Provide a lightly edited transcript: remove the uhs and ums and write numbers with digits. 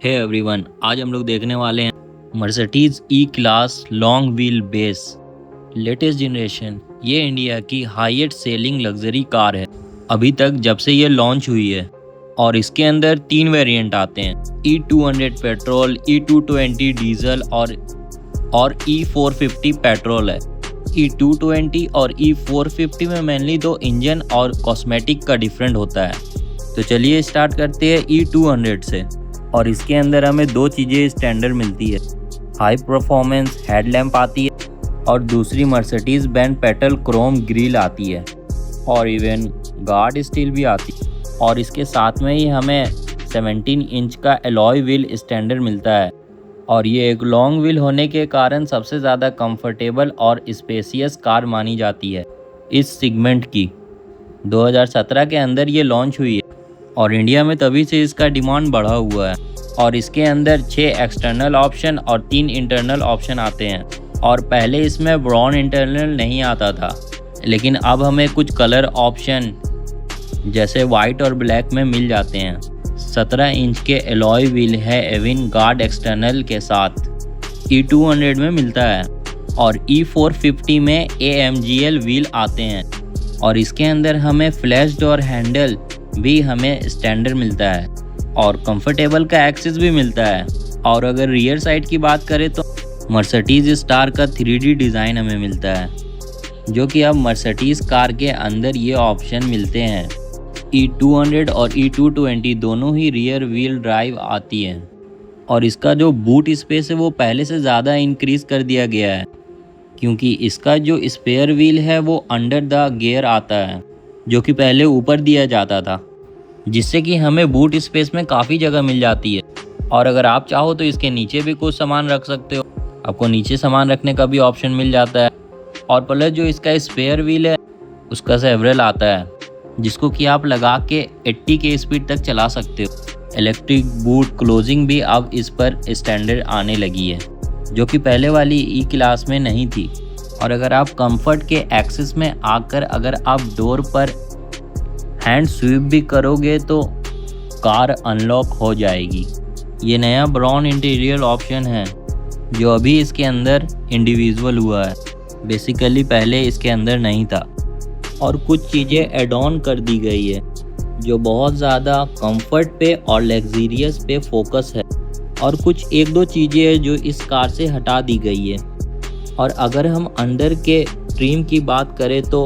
Hey everyone, आज हम लोग देखने वाले हैं Mercedes E class long wheel base latest generation. ये इंडिया की हाईएस्ट सेलिंग लग्जरी कार है अभी तक जब से ये लॉन्च हुई है। और इसके अंदर 3 वेरिएंट आते हैं, E200 पेट्रोल, E220 डीजल और E450 पेट्रोल है। E220 और E450 में मेनली 2 इंजन और कॉस्मेटिक का डिफरेंट होता है। तो चलिए स्टार्ट करते हैं E200 से। और इसके अंदर हमें 2 चीज़ें स्टैंडर्ड मिलती है, हाई परफॉर्मेंस हेडलैम्प आती है और दूसरी Mercedes Benz petal Chrome grill आती है और इवन गार्ड स्टील भी आती है। और इसके साथ में ही हमें 17 इंच का एलॉय व्हील स्टैंडर्ड मिलता है। और ये एक लॉन्ग व्हील होने के कारण सबसे ज़्यादा कंफर्टेबल और स्पेसियस कार मानी जाती है इस सेगमेंट की। 2017 के अंदर ये लॉन्च हुई है और इंडिया में तभी से इसका डिमांड बढ़ा हुआ है। और इसके अंदर 6 एक्सटर्नल ऑप्शन और 3 इंटरनल ऑप्शन आते हैं। और पहले इसमें ब्राउन इंटरनल नहीं आता था, लेकिन अब हमें कुछ कलर ऑप्शन जैसे वाइट और ब्लैक में मिल जाते हैं। 17 इंच के एलॉय व्हील है एविन गार्ड एक्सटर्नल के साथ E200 में मिलता है। और E450 में AMGL व्हील आते हैं और इसके अंदर हमें फ्लैश डोर हैंडल भी हमें स्टैंडर्ड मिलता है और कंफर्टेबल का एक्सेस भी मिलता है। और अगर रियर साइड की बात करें तो मर्सिडीज स्टार का 3D डिज़ाइन हमें मिलता है, जो कि अब मर्सिडीज कार के अंदर ये ऑप्शन मिलते हैं। E200 और E220 दोनों ही रियर व्हील ड्राइव आती है और इसका जो बूट स्पेस है वो पहले से ज़्यादा इंक्रीज़ कर दिया गया है, क्योंकि इसका जो स्पेयर व्हील है वो अंडर द गियर आता है, जो कि पहले ऊपर दिया जाता था, जिससे कि हमें बूट स्पेस में काफ़ी जगह मिल जाती है। और अगर आप चाहो तो इसके नीचे भी कुछ सामान रख सकते हो, आपको नीचे सामान रखने का भी ऑप्शन मिल जाता है। और प्लस जो इसका स्पेयर व्हील है उसका सेवरल आता है, जिसको कि आप लगा के 80 के स्पीड तक चला सकते हो। इलेक्ट्रिक बूट क्लोजिंग भी अब इस पर स्टैंडर्ड आने लगी है, जो कि पहले वाली ई क्लास में नहीं थी। और अगर आप कंफर्ट के एक्सेस में आकर अगर आप डोर पर हैंड स्वीप भी करोगे तो कार अनलॉक हो जाएगी। ये नया ब्राउन इंटीरियर ऑप्शन है जो अभी इसके अंदर इंडिविजुअल हुआ है, बेसिकली पहले इसके अंदर नहीं था। और कुछ चीज़ें एड ऑन कर दी गई है जो बहुत ज़्यादा कंफर्ट पे और लग्जरियस पे फोकस है। और कुछ 1-2 चीज़ें हैं जो इस कार से हटा दी गई है। और अगर हम अंदर के ट्रिम की बात करें तो